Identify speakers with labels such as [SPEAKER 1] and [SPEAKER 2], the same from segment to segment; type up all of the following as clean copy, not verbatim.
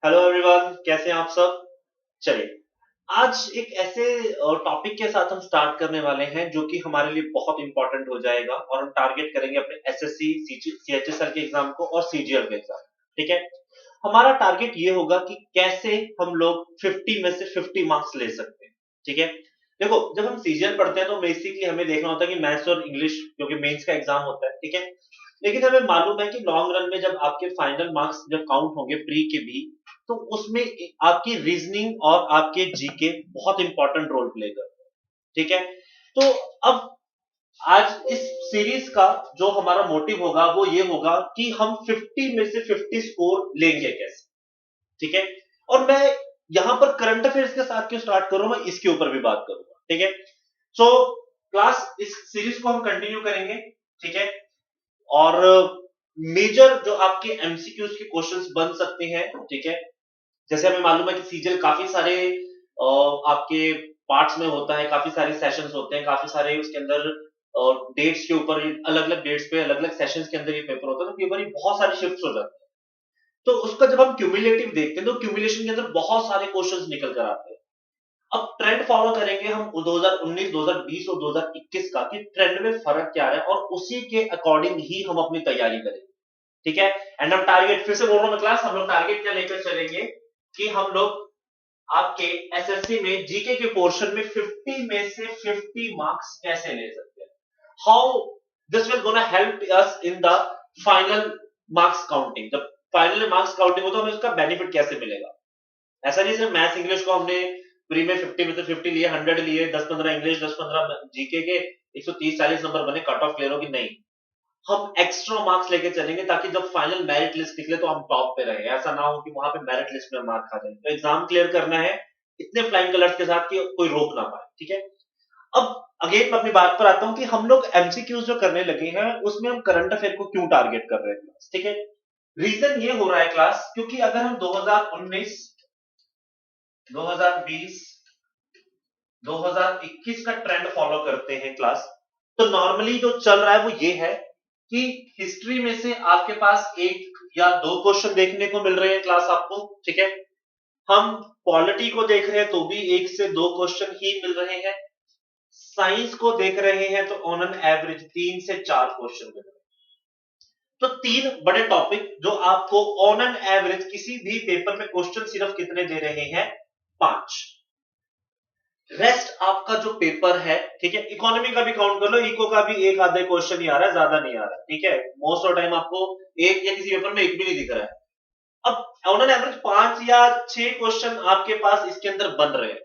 [SPEAKER 1] Hello everyone, कैसे हैं आप सब। चलिए, आज एक ऐसे टॉपिक के साथ हम स्टार्ट करने वाले हैं जो कि हमारे लिए बहुत इंपॉर्टेंट हो जाएगा और हम टारगेट करेंगे अपने एसएससी, सीएचएसएल के एग्जाम को और सीजीएल के एग्जाम। ठीक है, हमारा टारगेट ये होगा कि कैसे हम लोग 50 में से 50 मार्क्स ले सकते हैं। ठीक है, देखो जब हम सीजीएल पढ़ते हैं तो बेसिकली हमें देखना होता है कि मैथ्स और इंग्लिश, क्योंकि मेंस का एग्जाम होता है। ठीक है, लेकिन हमें मालूम है कि लॉन्ग रन में जब आपके फाइनल मार्क्स जब काउंट होंगे प्री के भी, तो उसमें आपकी रीजनिंग और आपके जीके बहुत इंपॉर्टेंट रोल प्ले करते हैं। ठीक है, तो अब आज इस सीरीज का जो हमारा मोटिव होगा वो ये होगा कि हम 50 में से 50 स्कोर लेंगे कैसे। ठीक है, और मैं यहां पर करंट अफेयर्स के साथ क्यों स्टार्ट कर रहा हूं, मैं इसके ऊपर भी बात करूंगा। ठीक है, सो क्लास इस सीरीज को हम कंटिन्यू करेंगे। ठीक है, और मेजर जो आपके एमसीक्यूज के क्वेश्चंस बन सकते हैं। ठीक है, जैसे हमें मालूम है कि सीजीएल काफी सारे आपके पार्ट्स में होता है, काफी सारे सेशंस होते हैं, काफी सारे उसके अंदर डेट्स के ऊपर अलग अलग डेट्स पे अलग अलग सेशंस के अंदर ये पेपर होता है, तो पेपर ये बहुत सारे शिफ्ट हो जाते हैं। तो उसका जब हम क्यूमुलेटिव देखते हैं तो क्यूमुलेशन के अंदर बहुत सारे क्वेश्चंस निकल कर आते हैं। अब ट्रेंड फॉलो करेंगे हम 2019, 2020 और 2021 का, कि ट्रेंड में फर्क क्या है और उसी के अकॉर्डिंग ही हम अपनी तैयारी करेंगे। ठीक है, एंड हम टारगेट, फिर से बोल रहा हूं मैं क्लास, हम लोग टारगेट क्या लेकर चलेंगे कि हम लोग आपके एसएससी में जीके के पोर्शन में 50 में से 50 मार्क्स कैसे ले सकते हैं, how this will gonna help us in the final marks counting. जब फाइनल मार्क्स काउंटिंग हो तो हमें उसका बेनिफिट कैसे मिलेगा। ऐसा नहीं सिर्फ मैथ्स इंग्लिश को हमने प्री में 50 में से 50 लिए, 100 लिए, 10-15 इंग्लिश, 10-15 जीके के 130-40 नंबर बने, कट ऑफ क्लियर होगी, नहीं, हम एक्स्ट्रा मार्क्स लेके चलेंगे ताकि जब फाइनल मेरिट लिस्ट निकले तो हम टॉप पे रहे। ऐसा ना हो कि वहां पे मेरिट लिस्ट में मार्क खा जाए। तो एग्जाम क्लियर करना है इतने फ्लाइंग कलर्स के साथ कि कोई रोक ना पाए। ठीक है, अब अगेन मैं अपनी बात पर आता हूं कि हम लोग एमसीक्यूज जो करने लगे हैं उसमें हम करंट अफेयर को क्यों टारगेट कर रहे हैं क्लास। ठीक है, रीजन ये हो रहा है क्लास, क्योंकि अगर हम 2019, 2020, 2021 का ट्रेंड फॉलो करते हैं क्लास, तो नॉर्मली जो चल रहा है वो ये है कि हिस्ट्री में से आपके पास एक या दो क्वेश्चन देखने को मिल रहे हैं क्लास आपको। ठीक है, हम पॉलिटी को देख रहे हैं तो भी एक से दो क्वेश्चन ही मिल रहे हैं, साइंस को देख रहे हैं तो ऑन एन एवरेज 3 से 4 क्वेश्चन मिल रहे हैं। तो तीन बड़े टॉपिक जो आपको ऑन एन एवरेज किसी भी पेपर में क्वेश्चन सिर्फ कितने दे रहे हैं, 5। रेस्ट आपका जो पेपर है, ठीक है, इकोनॉमी का भी काउंट कर लो, इको का भी एक आधे क्वेश्चन ही आ रहा है, ज्यादा नहीं आ रहा है। ठीक है, मोस्ट ऑफ टाइम आपको एक या किसी पेपर में एक भी नहीं दिख रहा है। अब ऑन एन एवरेज 5 या 6 क्वेश्चन आपके पास इसके अंदर बन रहे हैं,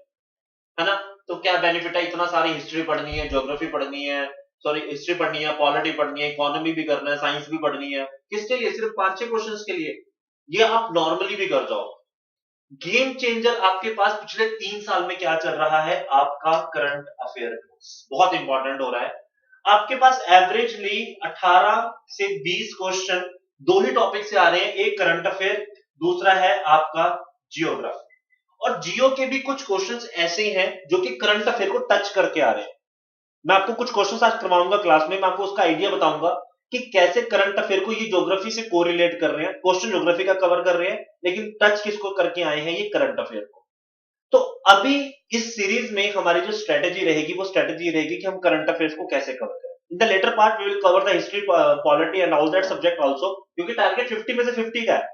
[SPEAKER 1] है ना। तो क्या बेनिफिट है, इतना सारी हिस्ट्री पढ़नी है, ज्योग्राफी पढ़नी है, सॉरी हिस्ट्री पढ़नी है, पॉलिटी पढ़नी है, इकोनॉमी भी करना है, साइंस भी पढ़नी है, किसके लिए, सिर्फ 5-6 क्वेश्चन के लिए। ये आप नॉर्मली भी कर जाओ। गेम चेंजर आपके पास पिछले 3 साल में क्या चल रहा है, आपका करंट अफेयर बहुत इंपॉर्टेंट हो रहा है। आपके पास एवरेजली 18 से 20 क्वेश्चन दो ही टॉपिक से आ रहे हैं, एक करंट अफेयर, दूसरा है आपका जियोग्राफी। और जियो के भी कुछ क्वेश्चंस ऐसे हैं जो कि करंट अफेयर को टच करके आ रहे हैं। मैं आपको कुछ क्वेश्चंस आज करवाऊंगा क्लास में, मैं आपको उसका आइडिया बताऊंगा कि कैसे करंट अफेयर को ये ज्योग्राफी से कोरिलेट कर रहे हैं। क्वेश्चन ज्योग्राफी का कवर कर रहे हैं लेकिन टच किसको करके आए हैं, ये करंट अफेयर को। तो अभी इस सीरीज में हमारी जो स्ट्रेटेजी रहेगी वो स्ट्रेटेजी रहेगी कि हम करंट अफेयर्स को कैसे कवर करें। In the latter part we will cover the history, polity and all that subject also, क्योंकि टारगेट 50 में से 50 का है,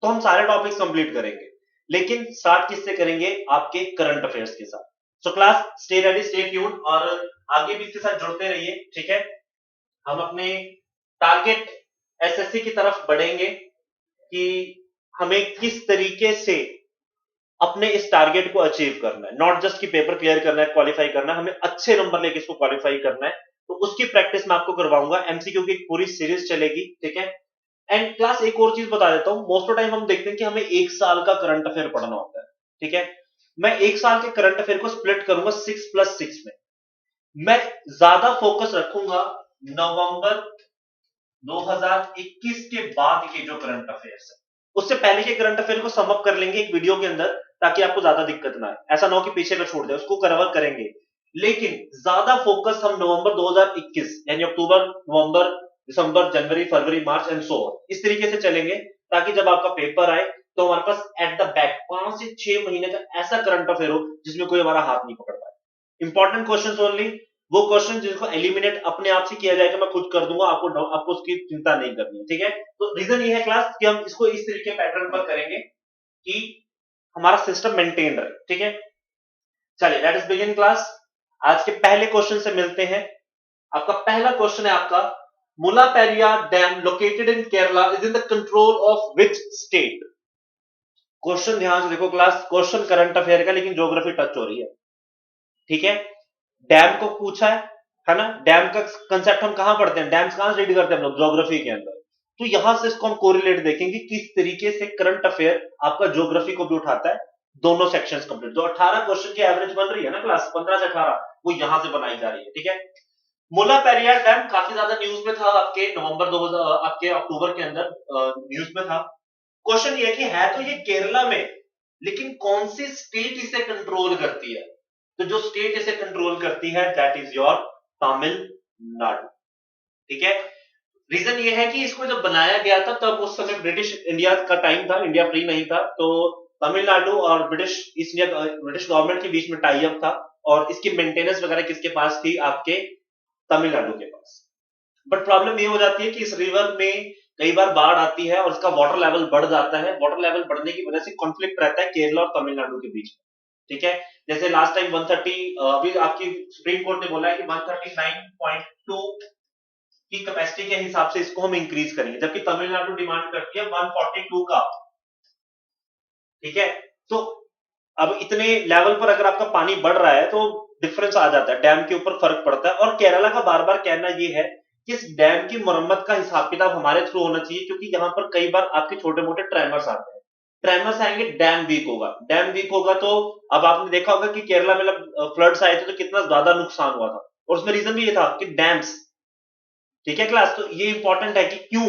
[SPEAKER 1] तो हम सारे टॉपिक्स कंप्लीट करेंगे। लेकिन स्टार्ट किससे करेंगे, आपके करंट अफेयर्स के साथ। So class stay ready, stay tune, और आगे भी इसके साथ जुड़ते रहिए। ठीक है, हम अपने टारगेट एसएससी की तरफ बढ़ेंगे कि हमें किस तरीके से अपने इस टारगेट को अचीव करना है। नॉट जस्ट कि पेपर क्लियर करना है, क्वालिफाई करना है, हमें अच्छे नंबर लेके इसको क्वालिफाई करना है। तो उसकी प्रैक्टिस मैं आपको करवाऊंगा, एमसीक्यू की पूरी सीरीज चलेगी। ठीक है, एंड क्लास एक और चीज बता देता हूं, मोस्ट ऑफ टाइम हम देखते हैं कि हमें एक साल का करंट अफेयर पढ़ना होता है। ठीक है, मैं एक साल के करंट अफेयर को स्प्लिट करूंगा 6+6 में। मैं ज्यादा फोकस रखूंगा नवंबर 2021 के बाद के जो करंट अफेयर्स है, उससे पहले के करंट अफेयर को समअप कर लेंगे एक वीडियो के अंदर, ताकि आपको ज्यादा दिक्कत ना आए, ऐसा ना हो कि पीछे का छोड़ दे, उसको कवर करेंगे। लेकिन ज्यादा फोकस हम नवंबर 2021 यानी अक्टूबर, नवंबर, दिसंबर, जनवरी, फरवरी, मार्च एंड सो ऑन, इस तरीके से चलेंगे ताकि जब आपका पेपर आए तो हमारे पास एट द बैक 5 से 6 महीने का ऐसा करंट अफेयर हो जिसमें कोई हमारा हाथ नहीं पकड़ पाए। इंपॉर्टेंट क्वेश्चन ओनली, वो क्वेश्चन जिनको एलिमिनेट अपने आप से किया जाएगा, मैं खुद कर दूंगा, आपको उसकी चिंता नहीं करनी है, ठीक है। तो रीजन ये है क्लास कि हम इसको इस तरीके पैटर्न पर करेंगे कि हमारा सिस्टम मेंटेन रहे, ठीक है। चलिए लेट अस बिगिन क्लास। आज के पहले क्वेश्चन से मिलते हैं। आपका पहला क्वेश्चन है आपका, Mullaperiyar dam located in Kerala is in the control of which state. Question ध्यान से देखो क्लास, क्वेश्चन करंट अफेयर का लेकिन ज्योग्राफी टच हो रही है, ठीक है। डैम को पूछा है ना। डैम का कंसेप्ट हम कहां पढ़ते हैं, डैम्स कहां से रीड करते हैं हम लोग, ज्योग्राफी के अंदर। तो यहां से इसको हम कोरिलेट देखेंगे किस तरीके से करंट अफेयर आपका ज्योग्राफी को भी उठाता है। दोनों सेक्शंस कंप्लीट, जो 18 क्वेश्चन की एवरेज बन रही है ना क्लास, 15 से 18, वो यहां से बनाई जा रही है, ठीक है। मुला पेरियार डैम काफी ज्यादा न्यूज में था आपके नवंबर 2000, आपके अक्टूबर के अंदर न्यूज में था। क्वेश्चन ये कि है तो ये केरला में, लेकिन कौन सी स्टेट इसे कंट्रोल करती है। तो जो स्टेट इसे कंट्रोल करती है दैट इज योर तमिलनाडु, ठीक है। रीजन ये है कि इसको जब बनाया गया था तब उस समय ब्रिटिश इंडिया का टाइम था, इंडिया फ्री नहीं था, तो तमिलनाडु और British east India British government के बीच में टाई अप था, और इसकी मेंटेनेंस वगैरह किसके पास थी, आपके तमिलनाडु के पास। बट प्रॉब्लम ये हो जाती है कि इस रिवर में कई बार बाढ़ आती है और इसका वाटर लेवल बढ़ जाता है। वाटर लेवल बढ़ने की वजह से कॉन्फ्लिक्ट रहता है केरला और तमिलनाडु के बीच में, ठीक है। जैसे लास्ट टाइम 130, अभी आपकी सुप्रीम कोर्ट ने बोला है कि 139.2 की कैपेसिटी के हिसाब से इसको हम इंक्रीज करेंगे, जबकि तमिलनाडु डिमांड करती है 142 का, ठीक है। तो अब इतने लेवल पर अगर आपका पानी बढ़ रहा है तो डिफरेंस आ जाता है, डैम के ऊपर फर्क पड़ता है। और केरला का बार बार कहना ये है कि इस डैम की मरम्मत का हिसाब किताब हमारे थ्रू होना चाहिए, क्योंकि यहाँ पर कई बार आपके छोटे मोटे ट्रेमर्स आते हैं। ट्रेमर्स आएंगे, डैम वीक होगा, डैम वीक होगा तो अब आपने देखा होगा कि केरला में फ्लड्स आए थे तो कितना ज्यादा नुकसान हुआ था, और उसमें रीजन भी ये था कि डैम्स, ठीक है क्लास। तो ये इंपॉर्टेंट है कि क्यों,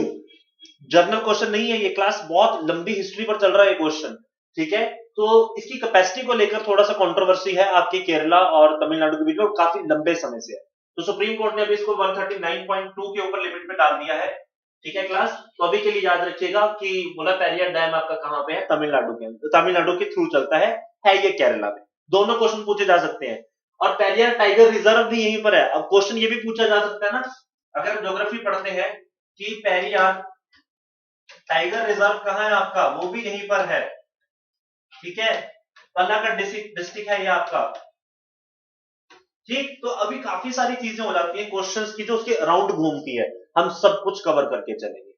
[SPEAKER 1] जर्नल क्वेश्चन नहीं है ये क्लास, बहुत लंबी हिस्ट्री पर चल रहा है क्वेश्चन, ठीक है। तो इसकी कैपेसिटी को लेकर थोड़ा सा कंट्रोवर्सी है आपके केरला और तमिलनाडु के बीच में, काफी लंबे समय से है। तो सुप्रीम कोर्ट ने अभी इसको 139.2 के ऊपर लिमिट में डाल दिया है, ठीक है क्लास। तो अभी के लिए याद रखिएगा कि मुलापेरियार डैम आपका कहां पे है, तमिलनाडु के अंदर, तमिलनाडु के थ्रू चलता है ये केरला में। दोनों क्वेश्चन पूछे जा सकते हैं, और पेरियार टाइगर रिजर्व भी यहीं पर है। अब क्वेश्चन ये भी पूछा जा सकता है ना, अगर ज्योग्राफी पढ़ते हैं कि पेरियार टाइगर रिजर्व कहां है आपका, वो भी यहीं पर है, ठीक है। पलाक्कड़ डिस्ट्रिक्ट है ये आपका, ठीक। तो अभी काफी सारी चीजें हो जाती हैं क्वेश्चंस की जो उसके अराउंड घूमती है, हम सब कुछ कवर करके चलेंगे,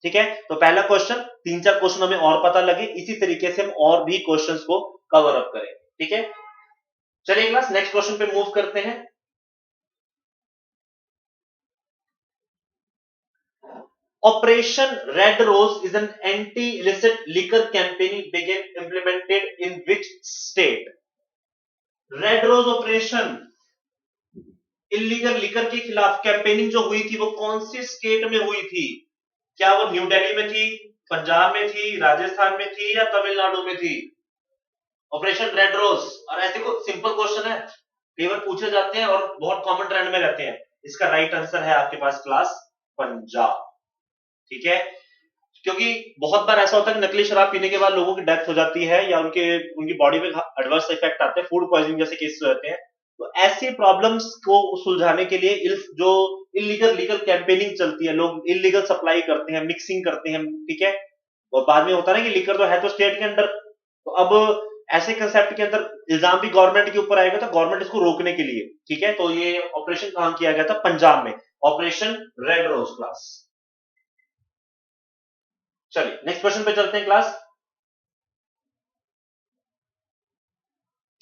[SPEAKER 1] ठीक है। तो पहला क्वेश्चन, 3-4 क्वेश्चन हमें और पता लगे, इसी तरीके से हम और भी क्वेश्चंस को कवर अप करेंगे, ठीक है। चलिए क्लास नेक्स्ट क्वेश्चन पे मूव करते हैं। Operation Red Rose is an anti-illicit liquor campaign began implemented in which state? Red Rose operation illegal liquor के खिलाफ कैंपेनिंग जो हुई थी वो कौन सी स्टेट में हुई थी? क्या वो न्यू दिल्ली में थी, पंजाब में थी, राजस्थान में थी, या तमिलनाडु में थी? ऑपरेशन रेड रोज, और ऐसे को सिंपल क्वेश्चन है, कई बार पूछे जाते हैं और बहुत कॉमन ट्रेंड में रहते हैं। इसका राइट आंसर है आपके पास क्लास पंजाब, ठीक है। क्योंकि बहुत बार ऐसा होता है कि नकली शराब पीने के बाद लोगों की डेथ हो जाती है, या उनकी बॉडी में एडवर्स इफेक्ट आते हैं, फूड पॉइजनिंग जैसे केसेस होते हैं। तो ऐसी प्रॉब्लम्स को सुलझाने के लिए जो लीगल कैंपेनिंग चलती है, लोग इलीगल सप्लाई करते हैं, मिक्सिंग करते हैं, ठीक है। और बाद में होता है ना कि लिकर तो है तो स्टेट के अंडर, तो अब ऐसे कंसेप्ट के अंदर इल्जाम भी गवर्नमेंट के ऊपर आएगा, तो गवर्नमेंट इसको रोकने के लिए, ठीक है। तो ये ऑपरेशन कहां किया गया था, पंजाब में, ऑपरेशन रेड रोज क्लास। चलिए नेक्स्ट क्वेश्चन पे चलते हैं class.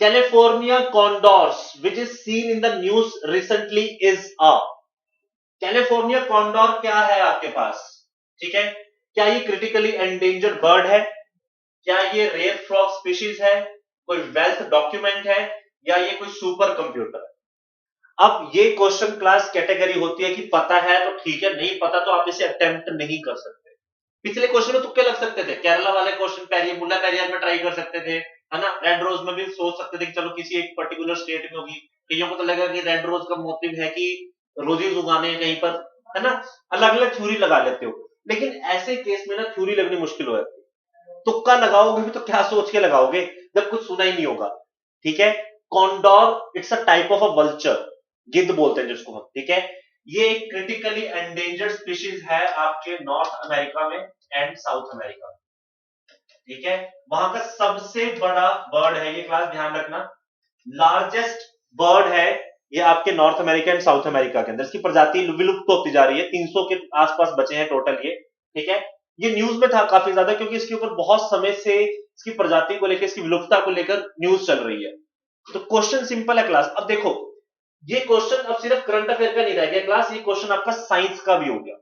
[SPEAKER 1] California condors which is seen in the news recently is a, California condor क्या है आपके पास, ठीक है। क्या ये क्रिटिकली एंडेंजर्ड बर्ड है, क्या ये रेयर फ्रॉग स्पीशीज है, कोई वेल्थ डॉक्यूमेंट है, या ये कोई सुपर कंप्यूटर है? अब ये क्वेश्चन क्लास कैटेगरी होती है कि पता है तो ठीक है, नहीं पता तो आप इसे अटेम्प्ट नहीं कर सकते। पिछले क्वेश्चन में तुक्के लग सकते थे, केरला वाले क्वेश्चन पेरियर मुल्ला पेरियार में ट्राई कर सकते थे, है ना। रेड रोज में भी सोच सकते थे कि चलो किसी एक पर्टिकुलर स्टेट में होगी, कईयों को तो लगा कि रेड रोज का मोटिव है कि रोजेज उगाने हैं कहीं पर, है ना। अलग अलग थ्योरी लगा लेते हो, लेकिन ऐसे केस में ना थ्योरी लगनी मुश्किल हो जाती है। तुक्का लगाओगे भी तो क्या सोच के लगाओगे जब कुछ सुना ही नहीं होगा। ठीक है, condor it's a type of a vulture, गिद्ध बोलते हैं जिसको हम। ठीक है, ये एक क्रिटिकली एंडेंजर्ड स्पीशीज है आपके नॉर्थ अमेरिका में एंड साउथ अमेरिका में। ठीक है, वहां का सबसे बड़ा बर्ड है ये, क्लास ध्यान रखना, लार्जेस्ट बर्ड है ये आपके north America and south America के अंदर। इसकी प्रजाति विलुप्त होती जा रही है, 300 के आसपास बचे हैं टोटल ये। ठीक है, ये न्यूज में था काफी ज्यादा क्योंकि इसके ऊपर बहुत समय से इसकी प्रजाति को लेकर, इसकी विलुप्तता को लेकर न्यूज चल रही है। तो क्वेश्चन सिंपल है क्लास। अब देखो, ये क्वेश्चन अब सिर्फ करंट अफेयर का नहीं रह गया क्लास, ये क्वेश्चन आपका साइंस का भी हो गया।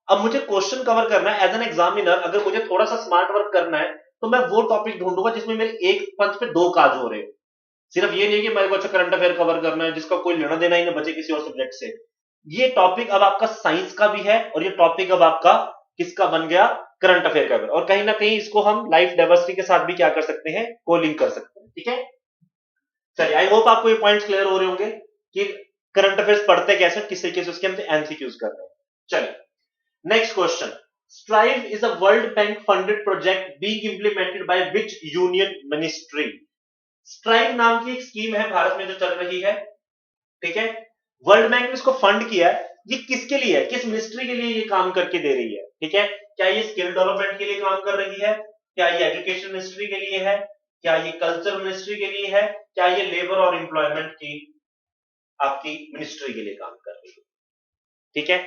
[SPEAKER 1] अब मुझे क्वेश्चन कवर करना है एज एन एग्जामिनर, अगर मुझे थोड़ा सा स्मार्ट वर्क करना है तो मैं वो टॉपिक ढूंढूंगा जिसमें मेरे एक पंच पे दो काज हो रहे हो। सिर्फ ये नहीं कि मेरे को अच्छा करंट अफेयर कवर करना है जिसका कोई लेना देना ही ना बचे किसी और सब्जेक्ट से। ये टॉपिक अब आपका साइंस का भी है और ये टॉपिक अब आपका किसका बन गया, करंट अफेयर का। और कहीं ना कहीं इसको हम लाइफ डाइवर्सिटी के साथ भी क्या कर सकते हैं, को लिंक कर सकते हैं। ठीक है, चलिए आई होप आपको ये पॉइंट्स क्लियर हो रहे होंगे कि करंट अफेयर्स पढ़ते कैसे, किस तरीके से उसके हम एमसीक्यूज कर रहे हैं। चलिए next question, strive is a world bank funded project being implemented by which union ministry. Strive नाम की एक स्कीम है भारत में जो चल रही है। ठीक है, वर्ल्ड बैंक ने इसको फंड किया है, ये किसके लिए है, किस मिनिस्ट्री के लिए ये काम करके दे रही है। ठीक है, क्या ये स्किल डेवलपमेंट के लिए काम कर रही है, क्या ये एजुकेशन मिनिस्ट्री के लिए है, क्या ये कल्चर मिनिस्ट्री के लिए है, क्या ये लेबर और एम्प्लॉयमेंट की आपकी मिनिस्ट्री के लिए काम कर रही है। ठीक है,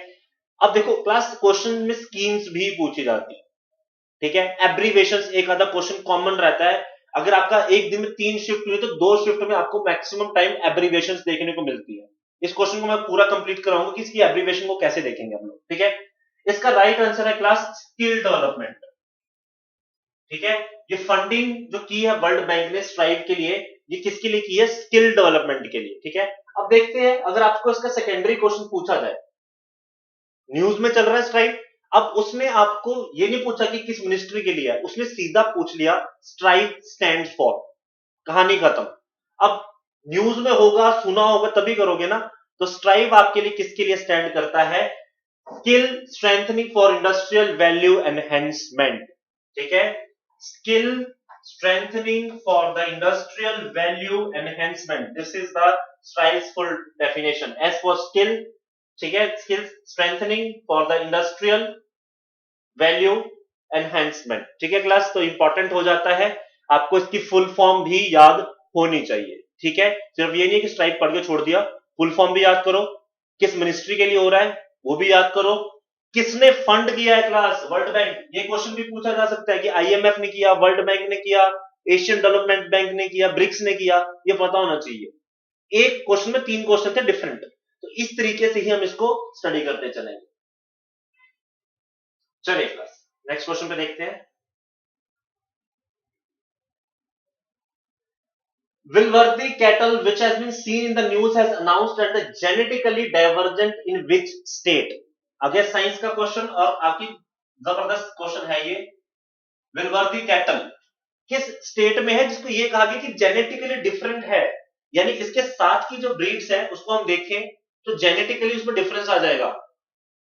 [SPEAKER 1] अब देखो क्लास क्वेश्चन में स्कीम्स भी पूछी जाती है। ठीक है, एब्रीवेशंस एक आधा क्वेश्चन कॉमन रहता है। अगर आपका एक दिन में 3 शिफ्ट हुई तो 2 शिफ्ट में आपको मैक्सिमम टाइम एब्रीवेशंस देखने को मिलती है। इस क्वेश्चन को मैं पूरा कंप्लीट कराऊंगा कि इसकी एब्रीवेशन को कैसे देखेंगे हम लोग। ठीक है, इसका राइट आंसर है क्लास स्किल डेवलपमेंट। ठीक है, ये फंडिंग जो की है वर्ल्ड बैंक ने स्ट्राइव के लिए, ये किसके लिए की है, स्किल डेवलपमेंट के लिए। ठीक है, अब देखते हैं अगर आपको इसका सेकेंडरी क्वेश्चन पूछा जाए, न्यूज में चल रहा है स्ट्राइक, अब उसने आपको ये नहीं पूछा कि किस मिनिस्ट्री के लिए है, उसने सीधा पूछ लिया स्ट्राइक स्टैंड्स फॉर, कहानी खत्म। अब न्यूज में होगा, सुना होगा तभी करोगे ना। तो स्ट्राइव आपके लिए किसके लिए स्टैंड करता है, skill strengthening for industrial value enhancement. ठीक है, skill strengthening for the industrial value enhancement, this is the strives full definition. S for skill, ठीक है, skills strengthening for the industrial value enhancement. ठीक है क्लास, तो important हो जाता है, आपको इसकी फुल फॉर्म भी याद होनी चाहिए। ठीक है, सिर्फ ये नहीं कि स्ट्राइक पढ़ के छोड़ दिया, फुल फॉर्म भी याद करो, किस मिनिस्ट्री के लिए हो रहा है वो भी याद करो, किसने फंड किया है क्लास, वर्ल्ड बैंक। ये क्वेश्चन भी पूछा जा सकता है कि आईएमएफ ने किया, वर्ल्ड बैंक ने किया, एशियन डेवलपमेंट बैंक ने किया, ब्रिक्स ने किया, ये पता होना चाहिए। एक क्वेश्चन में 3 क्वेश्चन थे डिफरेंट, तो इस तरीके से ही हम इसको स्टडी करते चलेंगे। चलिए क्लास नेक्स्ट क्वेश्चन पे देखते हैं। Wilworthy cattle which has been seen in the news has announced that the genetically divergent in which state। Again science का क्वेश्चन और आपकी जबरदस्त क्वेश्चन है ये। विलवर्दी कैटल किस स्टेट में है जिसको ये कहा गया कि जेनेटिकली डिफरेंट है, यानी इसके साथ की जो ब्रीड्स है उसको हम देखें तो जेनेटिकली उसमें डिफरेंस आ जाएगा,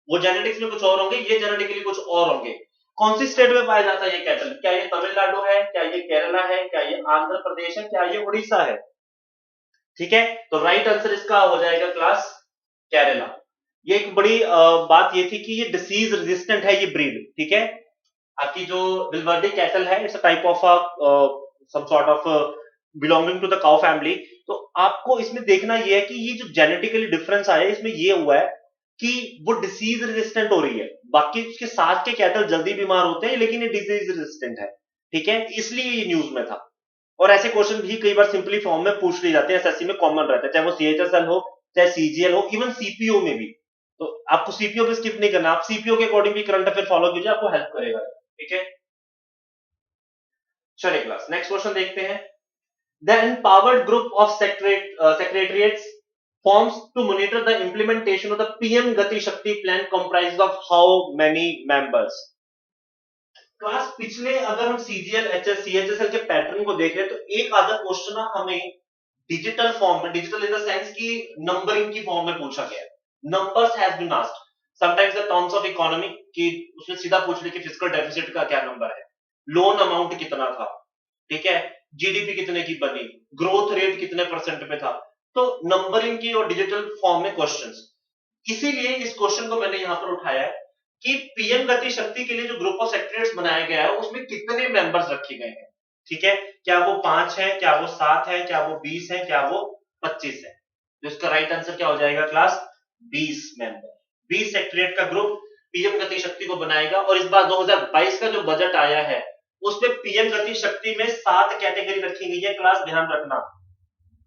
[SPEAKER 1] वो जेनेटिक्स में कुछ और होंगे, ये जेनेटिकली कुछ और होंगे। कौन सी स्टेट में पाया जाता है ये कैटल, क्या ये तमिलनाडु है, क्या ये केरला है, क्या ये आंध्र प्रदेश है, क्या ये उड़ीसा है। ठीक है, तो राइट आंसर इसका हो जाएगा क्लास केरला। ये एक बड़ी बात ये थी कि ये डिसीज रेजिस्टेंट है ये ब्रीड। ठीक है, आपकी जो विलवर्दी कैटल है it's a type of some sort of belonging to the cow family. तो आपको इसमें देखना ये है कि ये जो जेनेटिकली डिफरेंस आया है इसमें ये हुआ है कि वो डिसीज रेजिस्टेंट हो रही है, बाकी उसके साथ के कैटल जल्दी बीमार होते हैं लेकिन ये डिजीज रेजिस्टेंट है। ठीक है, इसलिए ये न्यूज में था। और ऐसे क्वेश्चन भी कई बार सिंपली फॉर्म में पूछ लिए जाते हैं, एसएससी में कॉमन रहता है, चाहे वो सीएचएसएल हो, चाहे सीजीएल हो, इवन सीपीओ में भी। तो आपको सीपीओ भी स्किप नहीं करना, आप सीपीओ के अकॉर्डिंग भी करंट अफेयर फॉलो कीजिए, आपको हेल्प करेगा। ठीक है, चलिए क्लास नेक्स्ट क्वेश्चन देखते हैं। The empowered group of secretariats forms to monitor the implementation of the PM Gati Shakti plan comprised of how many members। Class पिछले अगर हम सीजीएल एचएस सीएचएसएल के पैटर्न को देख रहे हैं तो एक आधा क्वेश्चन हमें डिजिटल फॉर्म में, डिजिटल इन द सेंस की नंबरिंग की फॉर्म में पूछा गया है। Numbers has been asked, sometimes the terms of economy, कि उसने सीधा पूछ लिया कि फिजिकल डेफिसिट का क्या नंबर है, लोन अमाउंट कितना था, ठीक है, जीडीपी कितने की बनी, ग्रोथ रेट कितने परसेंट पे था। तो नंबरिंग की और डिजिटल फॉर्म में क्वेश्चंस, इसीलिए इस क्वेश्चन को मैंने यहां पर उठाया है कि पीएम गति शक्ति के लिए जो ग्रुप ऑफ सेक्रेटरीज बनाया गया है उसमें कितने मेंबर्स रखे गए हैं, ठीक है, क्या वो 5 है, क्या वो 7 है, क्या वो 20 है, क्या वो 25 है। तो इसका राइट आंसर क्या हो जाएगा क्लास, 20 मेंबर, 20 सेक्रेटरीट का ग्रुप पीएम गति शक्ति को बनाएगा। और इस बार 2022 का जो बजट आया है उसमें पीएम गति शक्ति में 7 कैटेगरी रखी गई है क्लास, ध्यान रखना,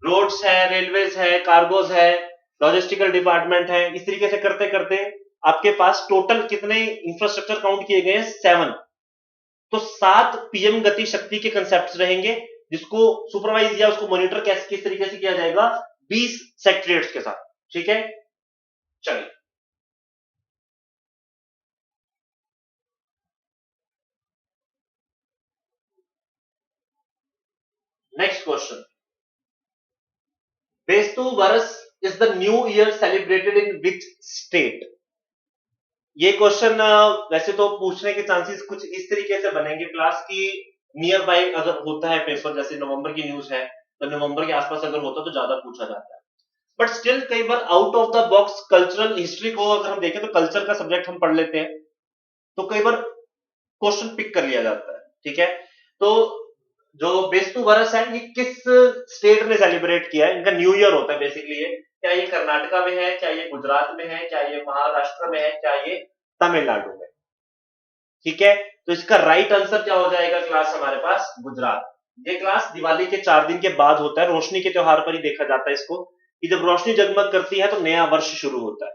[SPEAKER 1] रोड्स है, रेलवेज है, कार्गोज है, लॉजिस्टिकल डिपार्टमेंट है, इस तरीके से करते करते आपके पास टोटल कितने इंफ्रास्ट्रक्चर काउंट किए गए हैं, 7। तो 7 पीएम गति शक्ति के कंसेप्ट रहेंगे जिसको सुपरवाइज या उसको मॉनिटर किस तरीके से किया जाएगा, 20 सेक्रेटरीट्स के साथ, ठीक है। चलिए नेक्स्ट क्वेश्चन, बेस्तु वर्ष is the new year celebrated in which state. ये क्वेश्चन वैसे तो पूछने के चांसेस कुछ इस तरीके से बनेंगे क्लास की, नियर बाय अगर होता है पेपर, जैसे नवंबर की न्यूज है तो नवंबर के आसपास अगर होता तो ज्यादा पूछा जाता है। बट स्टिल कई बार out of the box cultural history को अगर हम देखें तो कल्चर का सब्जेक्ट हम पढ़ लेते हैं तो कई बार क्वेश्चन पिक कर लिया जाता है, ठीक है। तो जो बेस्तु वरस है ये किस स्टेट ने सेलिब्रेट किया है, इनका न्यू ईयर होता है बेसिकली ये, क्या ये कर्नाटका में है, क्या ये गुजरात में है, क्या ये महाराष्ट्र में है, क्या ये तमिलनाडु में, ठीक है। तो इसका राइट आंसर क्या हो जाएगा क्लास हमारे पास, गुजरात। ये क्लास दिवाली के 4 दिन के बाद होता है, रोशनी के त्योहार पर ही देखा जाता है इसको, कि जब रोशनी जगमग करती है तो नया वर्ष शुरू होता है,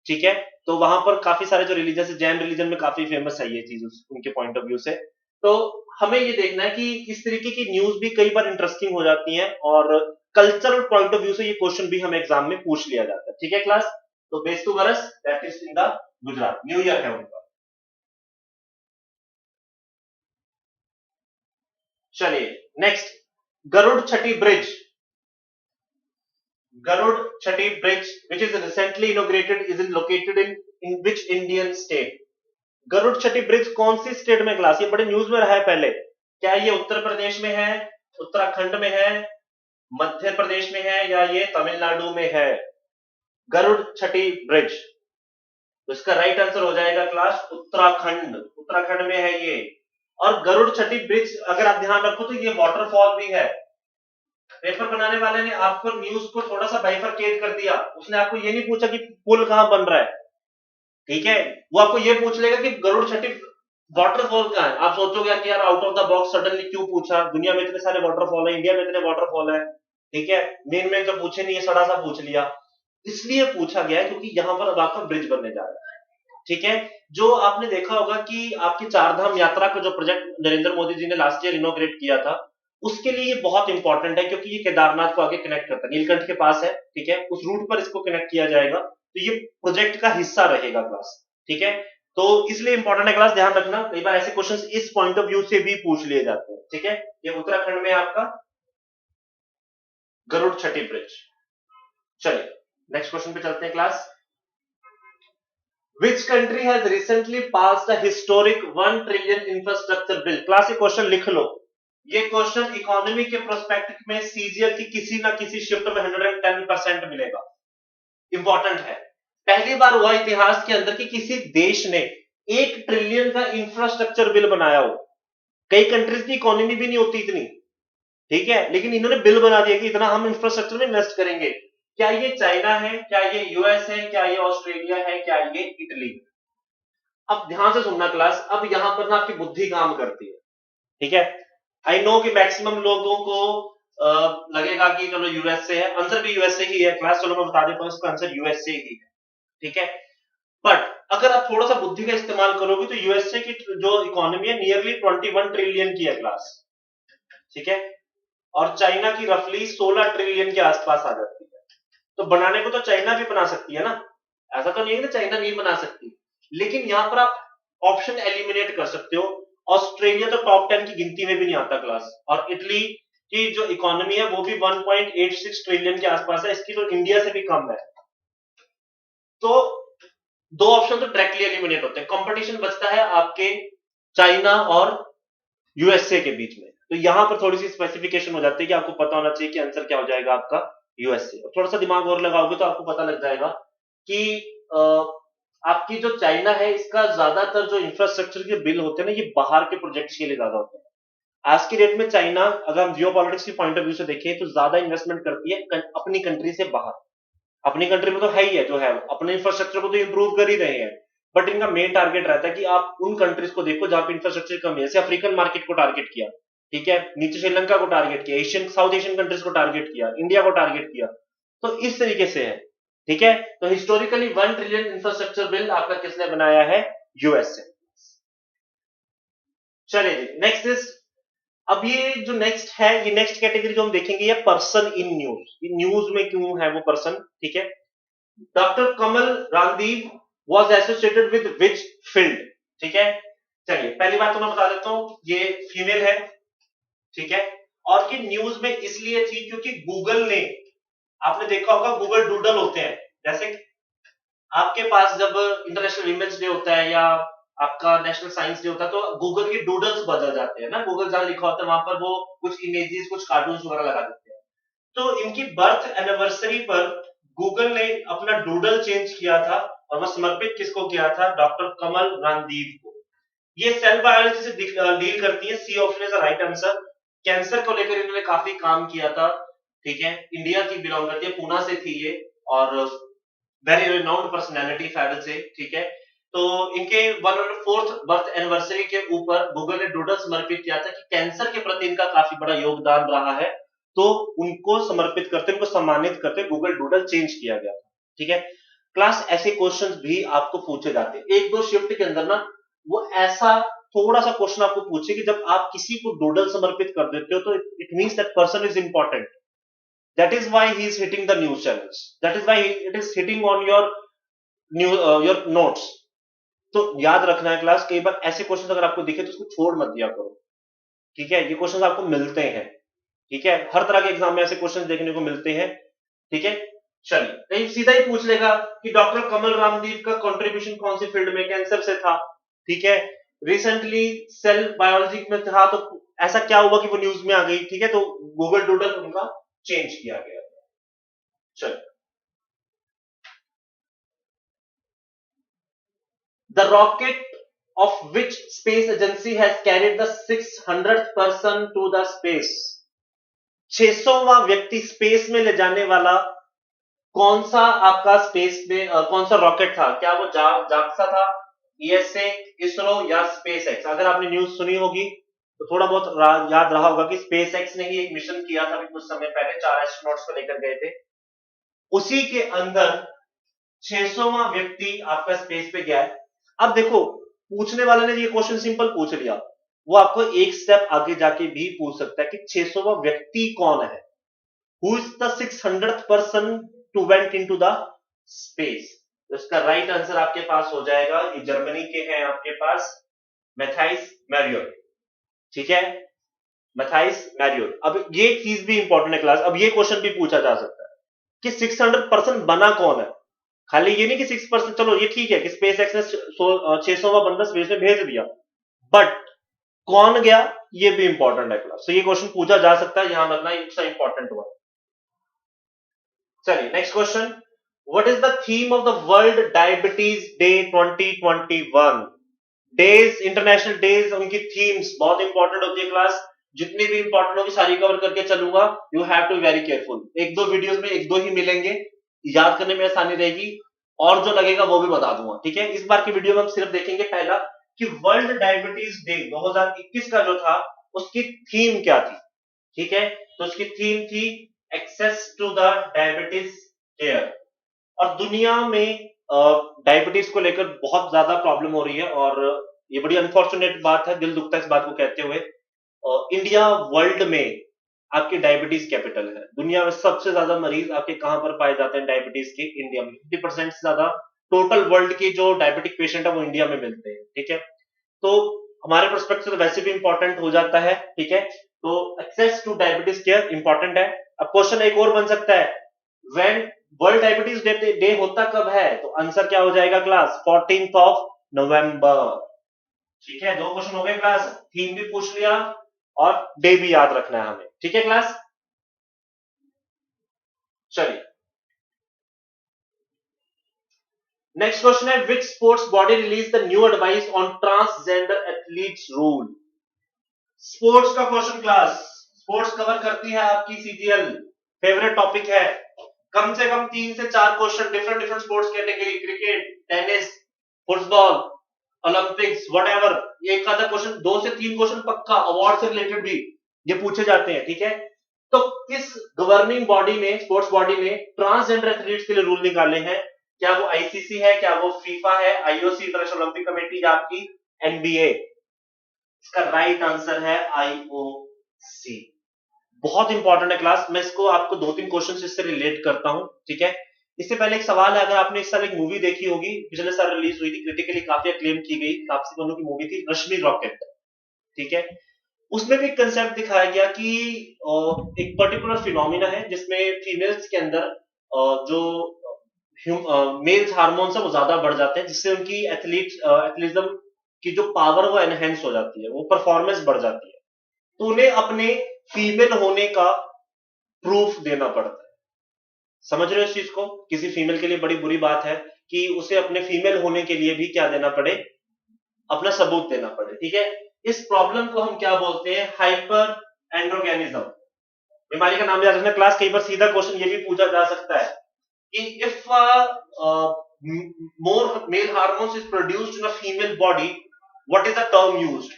[SPEAKER 1] ठीक है। तो वहां पर काफी सारे जो रिलीजन है, जैन रिलीजन में काफी फेमस है ये चीज उनके पॉइंट ऑफ व्यू से। तो हमें ये देखना है कि इस तरीके की न्यूज भी कई बार इंटरेस्टिंग हो जाती है और कल्चरल पॉइंट ऑफ व्यू से ये क्वेश्चन भी हमें एग्जाम में पूछ लिया जाता है, ठीक है क्लास। तो बेस्तु वरस that is in the Gujarat, new year है उनका। चलिए next, Garuda Chatti bridge, Garuda Chatti bridge which is recently inaugurated is located in which Indian state। Garud Chatti bridge कौन सी स्टेट में क्लास, ये बड़े न्यूज में रहा है पहले, क्या ये उत्तर प्रदेश में है, उत्तराखंड में है, मध्य प्रदेश में है, या ये तमिलनाडु में है, गरुड़ छठी ब्रिज। तो इसका राइट आंसर हो जाएगा क्लास उत्तराखंड, उत्तराखंड में है ये। और गरुड़ छठी ब्रिज अगर आप ध्यान रखो तो ये वाटरफॉल भी है। पेपर बनाने वाले ने आपको न्यूज को थोड़ा सा बाइफरकेट कर दिया, उसने आपको ये नहीं पूछा कि पुल कहां बन रहा है, ठीक है, वो आपको ये पूछ लेगा कि गरुड़ छठी वाटरफॉल कहां है। आप सोचोगे कि यार out of the box suddenly क्यों पूछा, दुनिया में इतने सारे वाटरफॉल है, इंडिया में इतने वाटरफॉल है, ठीक है, मेन में तो पूछे नहीं है, सड़ा सा पूछ लिया। इसलिए पूछा गया है क्योंकि यहां पर अब आपका ब्रिज बनने जा रहा है, ठीक है। जो आपने देखा होगा कि आपकी चार धाम यात्रा का जो प्रोजेक्ट नरेंद्र मोदी जी ने लास्ट ईयर इनोग्रेट किया था, उसके लिए ये बहुत इंपॉर्टेंट है क्योंकि ये केदारनाथ को आगे कनेक्ट करता है, नीलकंठ के पास है, ठीक है, उस रूट पर इसको कनेक्ट किया जाएगा, तो ये प्रोजेक्ट का हिस्सा रहेगा क्लास, ठीक है। तो इसलिए इंपॉर्टेंट है क्लास, ध्यान रखना, कई बार ऐसे क्वेश्चंस इस पॉइंट ऑफ व्यू से भी पूछ लिए जाते हैं, ठीक है। ये उत्तराखंड में आपका गरुड़ छठी ब्रिज। चलिए नेक्स्ट क्वेश्चन पे चलते हैं class, Which country has recently passed a historic 1 trillion infrastructure bill? Class ये क्वेश्चन लिख लो, ये क्वेश्चन इकोनॉमी के प्रोस्पेक्ट में सीजीएल की किसी ना किसी शिफ्ट में 110% मिलेगा, इंपॉर्टेंट है। पहली बार हुआ इतिहास के अंदर कि किसी देश ने 1 ट्रिलियन का इंफ्रास्ट्रक्चर बिल बनाया हो, कई कंट्रीज की इकोनॉमी भी नहीं होती इतनी, ठीक है, लेकिन इन्होंने बिल बना दिया कि इतना हम इंफ्रास्ट्रक्चर में इन्वेस्ट करेंगे। क्या ये चाइना है, क्या ये यूएस है, क्या ये ऑस्ट्रेलिया है, क्या ये इटली। अब ध्यान से सुनना क्लास, अब यहां पर ना आपकी बुद्धि काम करती है, ठीक है। आई नो कि मैक्सिमम लोगों को लगेगा कि चलो यूएसए है, आंसर भी यूएसए ही है क्लास, चलो मैं बता देता हूं इसका आंसर यूएसए ही है, ठीक है। बट अगर आप थोड़ा सा बुद्धि का इस्तेमाल करोगे तो यूएसए की जो इकोनॉमी है नियरली 21 ट्रिलियन की है क्लास, ठीक है, और चाइना की रफली 16 ट्रिलियन के आसपास आ जाती है। तो बनाने को तो चाइना भी बना सकती है ना, ऐसा तो नहीं है कि चाइना नहीं बना सकती, लेकिन यहां पर आप ऑप्शन एलिमिनेट कर सकते हो। ऑस्ट्रेलिया तो टॉप 10 की गिनती में भी नहीं आता क्लास, और इटली की जो इकोनॉमी है वो भी 1.86 ट्रिलियन के आसपास है, इसकी तो इंडिया से भी कम है। तो दो ऑप्शन तो डायरेक्टली एलिमिनेट होते हैं, कंपटीशन बचता है आपके चाइना और यूएसए के बीच में। तो यहां पर थोड़ी सी स्पेसिफिकेशन हो जाती है कि आपको पता होना चाहिए कि आंसर क्या हो जाएगा आपका यूएसए। और थोड़ा सा दिमाग और लगाओगे तो आपको पता लग जाएगा कि अ, आपकी जो चाइना है इसका ज्यादातर जो इंफ्रास्ट्रक्चर के बिल होते हैं ना ये बाहर के प्रोजेक्ट्स के लिए ज्यादा होते हैं। आज की डेट में चाइना अगर हम जियो पॉलिटिक्स की पॉइंट ऑफ व्यू से देखें तो ज्यादा इन्वेस्टमेंट करती है अपनी कंट्री से बाहर। अपनी कंट्री में तो है ही है जो है अपने इंफ्रास्ट्रक्चर को तो इंप्रूव कर ही रहे हैं। बट इनका मेन टारगेट रहता है कि आप उन कंट्रीज को देखो जहां पे इंफ्रास्ट्रक्चर कम है। जैसे अफ्रीकन मार्केट को टारगेट किया, ठीक है, नीचे श्रीलंका को टारगेट किया, एशियन साउथ एशियन कंट्रीज को टारगेट किया, इंडिया को टारगेट किया। तो इस तरीके से है, ठीक है। तो हिस्टोरिकली 1 ट्रिलियन इंफ्रास्ट्रक्चर बिल आपका किसने बनाया है? यूएसए। चलिए नेक्स्ट इज, अब ये जो नेक्स्ट है, ये नेक्स्ट कैटेगरी जो हम देखेंगे ये पर्सन इन न्यूज। न्यूज में क्यों है वो पर्सन, ठीक है। Doctor Kamal Randive was associated with which field, ठीक है। चलिए पहली बात तो मैं बता देता हूं, ये फीमेल है, ठीक है। और ये न्यूज में इसलिए थी क्योंकि गूगल ने, आपने देखा होगा गूगल डूडल होते हैं, जैसे आपके पास जब इंटरनेशनल वीमेंस डे होता है या आपका नेशनल साइंस डे होता है तो गूगल के डूडल्स बदल जाते हैं ना। गूगल जहां लिखा होता है वहां पर वो कुछ इमेजेस कुछ कार्टून वगैरह लगा देते हैं। तो इनकी बर्थ एनिवर्सरी पर गूगल ने अपना डूडल चेंज किया था और वह समर्पित किसको किया था? डॉक्टर कमल रांदीव को। ये सेल बायोलॉजी से डील करती है। C option is right answer. Cancer को लेकर इन्होंने काफी काम किया था, ठीक है। इंडिया की बिलोंग करती है, पूना से थी ये, और वेरी रिनाउंड पर्सनैलिटी फैडल से, ठीक है। तो इनके 104th बर्थ एनिवर्सरी के ऊपर गूगल ने डूडल समर्पित किया था कि कैंसर के प्रति इनका काफी बड़ा योगदान रहा है, तो उनको समर्पित करते, उनको सम्मानित करते गूगल डूडल चेंज किया गया था, ठीक है। क्लास ऐसे क्वेश्चंस भी आपको पूछे जाते हैं एक दो शिफ्ट के अंदर ना। वो ऐसा थोड़ा सा क्वेश्चन आपको पूछे कि जब आप किसी को डूडल समर्पित कर देते हो तो it means that person is important. That is why he is hitting the news channels. That is why it is hitting on your your notes. तो याद रखना है क्लास, कई बार ऐसे क्वेश्चन अगर आपको दिखे तो उसको छोड़ मत दिया करो, ठीक है। ये क्वेश्चन आपको मिलते हैं, ठीक है, हर तरह के एग्जाम में ऐसे क्वेश्चन देखने को मिलते हैं, ठीक है। चलिए कहीं सीधा ही पूछ लेगा कि डॉक्टर कमल रामदीव का कंट्रीब्यूशन कौन सी फील्ड में? कैंसर से था, ठीक है। रिसेंटली सेल बायोलॉजी में था, तो ऐसा क्या हुआ कि वो न्यूज में आ गई, ठीक है। तो गूगल डूडल उनका चेंज किया गया। चलिए, the rocket of which space agency has carried the 600th person to the space? 600वां व्यक्ति स्पेस में ले जाने वाला कौन सा आपका स्पेस में कौन सा रॉकेट था? क्या वो जाक्सा था, ईएसए, इसरो या स्पेस एक्स? अगर आपने न्यूज सुनी होगी तो थोड़ा बहुत याद रहा होगा कि स्पेस एक्स ने ही एक मिशन किया था कुछ समय पहले, 4 एस्ट्रोनॉट्स को लेकर गए थे। उसी के अंदर 600वां व्यक्ति आपका स्पेस पे गया है। अब देखो, पूछने वाले ने ये क्वेश्चन सिंपल पूछ लिया, वो आपको एक स्टेप आगे जाके भी पूछ सकता है कि 600वां व्यक्ति कौन है। Who is the 600th person to went into the space? तो इसका राइट आंसर आपके पास हो जाएगा, ये जर्मनी के हैं आपके पास, मैथाइस मैरियोर, ठीक है, मैथाइस मैरियोर। अब ये चीज भी इंपॉर्टेंट है क्लास, अब ये क्वेश्चन भी पूछा जा सकता है कि 600 पर्सन बना कौन है। खाली ये नहीं कि 6%, चलो ये ठीक है कि स्पेस एक्स ने 600वां बंदा स्पेस में भेज दिया, बट कौन गया ये भी इंपॉर्टेंट है क्लास। तो ये क्वेश्चन पूछा जा सकता है, यहां रखना इंपॉर्टेंट हुआ। चलिए next question, what is the theme of the world diabetes day 2021? Days, international days, उनकी थीम्स बहुत इंपॉर्टेंट होती है क्लास। जितनी भी इंपॉर्टेंट होगी सारी कवर करके चलूंगा। You have to very careful, एक दो वीडियोस में एक दो ही मिलेंगे, याद करने में आसानी रहेगी, और जो लगेगा वो भी बता दूंगा, ठीक है। इस बार की वीडियो में हम सिर्फ देखेंगे पहला कि वर्ल्ड डायबिटीज डे 2021 का जो था उसकी थीम क्या थी, ठीक है। तो उसकी थीम थी access to the diabetes care. और दुनिया में डायबिटीज को लेकर बहुत ज्यादा प्रॉब्लम हो रही है, और ये बड़ी अनफॉर्चुनेट बात है, दिल दुखता है इस बात को कहते हुए। इंडिया वर्ल्ड में आपकी डायबिटीज कैपिटल है। दुनिया में सबसे ज्यादा मरीज आपके कहां पर पाए जाते हैं डायबिटीज के? इंडिया में। 50% से ज्यादा टोटल वर्ल्ड के जो डायबिटिक पेशेंट है वो इंडिया में मिलते हैं, ठीक है। तो हमारे परस्पेक्टिव से वैसे भी इंपॉर्टेंट हो जाता है, ठीक है। तो access to diabetes care important है। अब क्वेश्चन एक और बन सकता है, व्हेन वर्ल्ड डायबिटीज डे होता कब है? तो आंसर क्या हो जाएगा क्लास? 14th ऑफ नवंबर, ठीक है, 2 क्वेश्चन हो गए क्लास, थीम भी पूछ लिया और डे भी याद रखना है हमें, ठीक है क्लास। चलिए नेक्स्ट क्वेश्चन है, विच sports body release the new advice on transgender athletes rule. Sports का क्वेश्चन क्लास, स्पोर्ट्स कवर करती है आपकी सीजीएल, फेवरेट टॉपिक है। कम से कम 3 से 4 question different different sports category, cricket, tennis, football, Olympics, whatever, एक आधा क्वेश्चन, 2 से 3 क्वेश्चन पक्का अवार्ड से रिलेटेड भी ये पूछे जाते हैं, ठीक है। तो किस गवर्निंग बॉडी ने, स्पोर्ट्स बॉडी ने ट्रांसजेंडर एथलीट्स के लिए रूल निकाले हैं? क्या वो आईसीसी है, क्या वो फीफा है, आईओसी इंटरनेशनल ओलंपिक कमेटी, या आपकी एनबीए? इसका राइट आंसर है आईओसी। बहुत इंपॉर्टेंट है क्लास, मैं इसको आपको 2-3 क्वेश्चन इससे रिलेट करता हूं, ठीक है। इससे पहले एक सवाल है, अगर आपने इस साल एक मूवी देखी होगी, पिछले साल रिलीज हुई थी, क्रिटिकली काफी अक्लेम की गई, तापसी पन्नू की मूवी थी रश्मि रॉकेट, ठीक है। उसमें भी कंसेप्ट दिखाया गया कि एक पर्टिकुलर फिनोमिना है जिसमें फीमेल्स के अंदर जो मेल्स हार्मोन्स है वो ज्यादा बढ़ जाते हैं, जिससे उनकी एथलीज्म की जो पावर वो एनहेंस हो जाती है, वो परफॉर्मेंस बढ़ जाती है। तो उन्हें अपने फीमेल होने का प्रूफ देना पड़ता है। समझ रहे हो इस चीज को? किसी फीमेल के लिए बड़ी बुरी बात है कि उसे अपने फीमेल होने के लिए भी क्या देना पड़े, अपना सबूत देना पड़े, ठीक है। इस प्रॉब्लम को हम क्या बोलते हैं? हाइपर एंड्रोगेनिज्म। बीमारी का नाम याद रखना क्लास, कई बार सीधा क्वेश्चन ये भी पूछा जा सकता है कि if more male hormones is produced in a female body, what is the term used?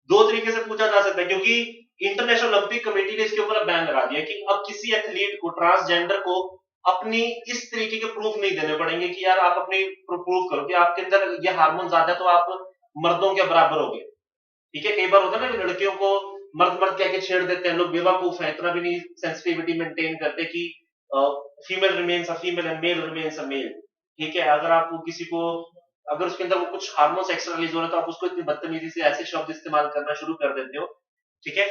[SPEAKER 1] 2 तरीके से पूछा जा सकता है, क्योंकि इंटरनेशनल ओलंपिक कमेटी ने इसके ऊपर बैन लगा दिया कि अब किसी एथलीट को, ट्रांसजेंडर को अपनी इस तरीके के प्रूफ नहीं देने पड़ेंगे कि यार आप अपनी प्रूफ करो कि आपके अंदर ये हार्मोन ज्यादा है तो आप मर्दों के बराबर हो गए, ठीक है। कई बार होता है ना कि लड़कियों को मर्द मर्द कह के छेड़ देते हैं लोग, बेवकूफ है, इतना भी नहीं सेंसिटिविटी मेंटेन करते कि female remains a female and male remains a male, ठीक है। अगर आप किसी को, अगर उसके अंदर वो कुछ हार्मोन्स एक्स्ट्रा रिलीज हो रहे हैं तो आप उसको इतनी बदतमीजी से ऐसे शब्द इस्तेमाल करना शुरू कर देते हो, ठीक है।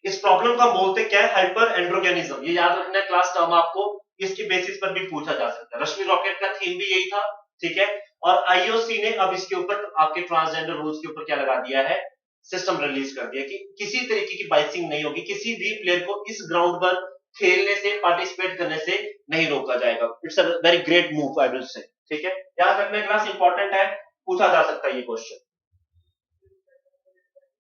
[SPEAKER 1] इस प्रॉब्लम को हम बोलते क्या है? हाइपर एंड्रोगेनिज्म। ये याद रखना है क्लास, टर्म आपको इसकी बेसिस पर भी पूछा जा सकता है। रश्मि रॉकेट का थीम भी यही था, ठीक है। और आईओसी ने अब इसके ऊपर आपके ट्रांसजेंडर रूल्स के ऊपर क्या लगा दिया है? सिस्टम रिलीज कर दिया कि किसी तरीके की बाइसिंग नहीं होगी, किसी भी प्लेयर को इस ग्राउंड पर खेलने से, पार्टिसिपेट करने से नहीं रोका जाएगा। It's a very great move I will say, ठीक है। याद रखना क्लास, इंपॉर्टेंट है, पूछा जा सकता है ये question.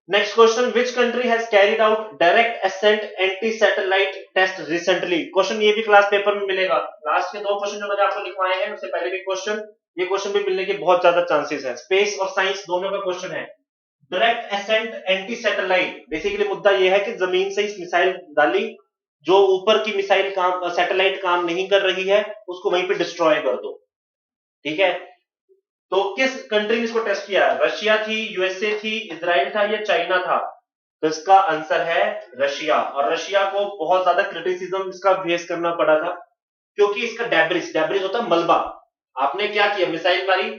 [SPEAKER 1] Next question, which country has carried out direct ascent anti-satellite test recently? Question ये भी क्लास पेपर में मिलेगा। लास्ट के 2 क्वेश्चन जो मैंने आपको लिखवाए हैं उससे पहले भी क्वेश्चन, ये क्वेश्चन भी मिलने के बहुत ज्यादा चांसेस हैं। स्पेस और साइंस दोनों का क्वेश्चन है। Direct ascent anti satellite, basically मुद्दा ये है कि जमीन से इस मिसाइल डाली, जो ऊपर की मिसाइल काम, सैटेलाइट काम नहीं कर रही है, उसको वहीं पे डिस्ट्रॉय कर दो, ठीक है। तो किस कंट्री ने इसको टेस्ट किया? रशिया थी, यूएसए थी, इजराइल था या चाइना था? तो इसका आंसर है रशिया। और रशिया को बहुत ज्यादा क्रिटिसिज्म इसका फेस करना पड़ा था, क्योंकि इसका डेब्रिस, डेब्रिस होता है मलबा। आपने क्या किया? मिसाइल मारी,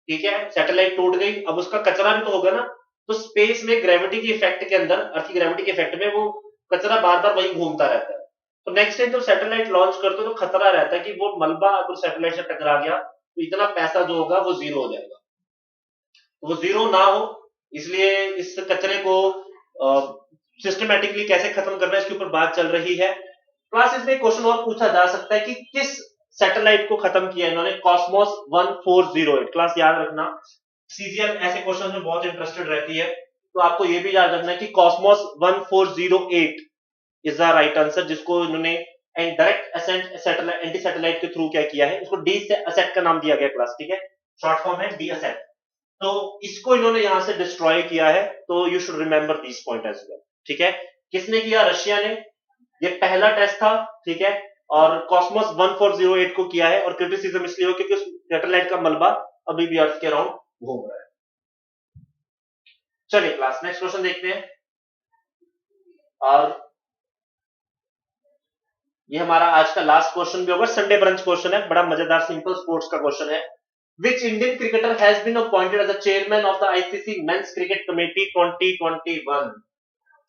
[SPEAKER 1] ठीक है, सैटेलाइट टूट गई, अब उसका कचरा भी तो होगा ना। तो स्पेस में ग्रेविटी के इफेक्ट के अंदर, अर्थ की ग्रेविटी के इफेक्ट में वो कचरा बार बार वही घूमता रहता है। तो नेक्स्ट टाइम जब सैटेलाइट लॉन्च करते हो तो खतरा रहता है कि वो मलबा अगर सैटेलाइट से टकरा गया तो इतना पैसा जो होगा वो जीरो हो जाएगा। तो वो जीरो ना हो, इसलिए इस कचरे को सिस्टमेटिकली कैसे खत्म करना है इसके ऊपर बात चल रही है। क्लास इसमें क्वेश्चन और पूछा जा सकता है कि किस सैटेलाइट को खत्म किया इन्होंने? कॉस्मोस 1408। क्लास याद रखना, सीजीएल ऐसे क्वेश्चन में बहुत इंटरेस्टेड रहती है, तो आपको ये भी याद रखना है कि Cosmos 1408 is the right answer, जिसको इन्होंने direct ascent satellite, anti satellite के थ्रू क्या किया है, उसको डी असेट का नाम दिया गया क्लास, ठीक है। शॉर्ट फॉर्म है डी असेट। तो इसको इन्होंने यहां से डिस्ट्रॉय किया है, तो you should remember this point as well, ठीक है। किसने किया? रशिया ने। ये पहला टेस्ट था, ठीक है। और कॉस्मोस 1408 को किया है, और क्रिटिसिज्म इसलिए हो क्योंकि उस सैटेलाइट का मलबा अभी भी अर्थ के अराउंड घूम रहा है। चलिए क्लास नेक्स्ट क्वेश्चन देखते हैं। और ये हमारा आज का लास्ट क्वेश्चन भी होगा, संडे ब्रंच क्वेश्चन है, बड़ा मजेदार सिंपल स्पोर्ट्स का क्वेश्चन है। Which Indian cricketer has been appointed as the chairman of the ICC Men's Cricket Committee 2021?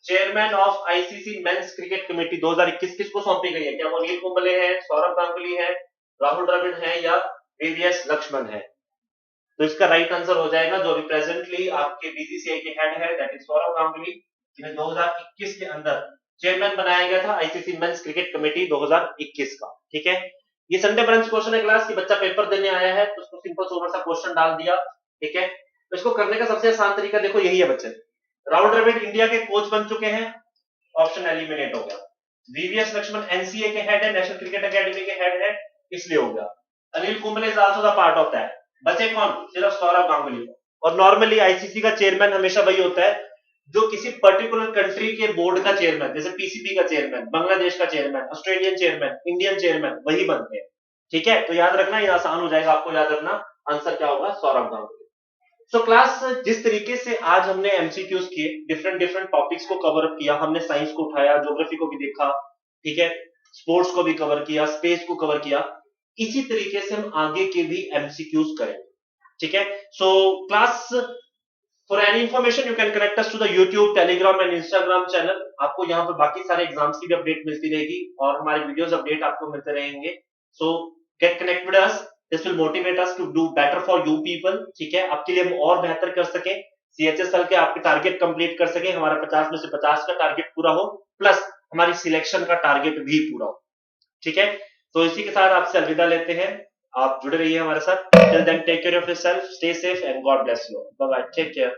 [SPEAKER 1] Chairman of ICC men's cricket committee 2021 किसको सौंपी गई है? क्या वो अनिल कुंबले हैं, सौरभ गांगुली है, राहुल द्रविड़ है, या वीवीएस लक्ष्मण है? तो इसका राइट आंसर हो जाएगा जो अभी प्रेजेंटली आपके बीसीसीआई के हेड है, दैट इज सौरव गांगुली, जिन्हें 2021 के अंदर चेयरमैन बनाया गया था आईसीसी मेंस क्रिकेट कमेटी 2021 का। ठीक है, ये संडे ब्रंच क्वेश्चन है क्लास की, बच्चा पेपर देने आया है तो उसको सिंपल सोबर सा क्वेश्चन डाल दिया। ठीक है, तो इसको करने का सबसे आसान तरीका देखो यही है बच्चे। राउंड रॉबिन इंडिया के कोच बन चुके हैं, ऑप्शन एलिमिनेट हो गया। वीवीएस लक्ष्मण एनसीए के हेड है, नेशनल क्रिकेट एकेडमी के हेड है, इसलिए हो गया। Anil Kumble is also the part of that. बचे कौन? सिर्फ सौरव गांगुली। और नॉर्मली आईसीसी का चेयरमैन हमेशा वही होता है जो किसी पर्टिकुलर कंट्री के बोर्ड का चेयरमैन, जैसे पीसीबी का चेयरमैन, बांग्लादेश का chairman, Australian chairman, Indian chairman, वही बनते हैं। ठीक है, तो याद रखना, ये आसान हो जाएगा आपको याद रखना। आंसर क्या होगा? सौरव गांगुली। सो क्लास, जिस तरीके से आज हमने एमसीक्यूज किए, डिफरेंट डिफरेंट टॉपिक्स को कवर अप किया, हमने साइंस को उठाया, ज्योग्राफी को भी देखा, ठीक है, स्पोर्ट्स को भी कवर किया, स्पेस को कवर किया, इसी तरीके से हम आगे के भी एमसीक्यूज करेंगे। ठीक है, so class, for any information you can connect us to the YouTube, Telegram and Instagram channel. आपको यहाँ पर बाकी सारे एग्जाम्स की भी अपडेट मिलती रहेगी और हमारे वीडियोस अपडेट आपको मिलते रहेंगे। So get connect with us, this will motivate us to do better for you people. ठीक है, आपके लिए हम और बेहतर कर सके, सीएचएसएल के आपके टारगेट कंप्लीट कर सके, हमारा 50 में से 50 का टारगेट पूरा हो, प्लस हमारी सिलेक्शन का टारगेट भी पूरा हो। ठीक है, तो इसी के साथ आपसे अलविदा लेते हैं। आप जुड़े रहिए हमारे साथ। Till then take care of yourself, stay safe and God bless you. Bye bye, take care.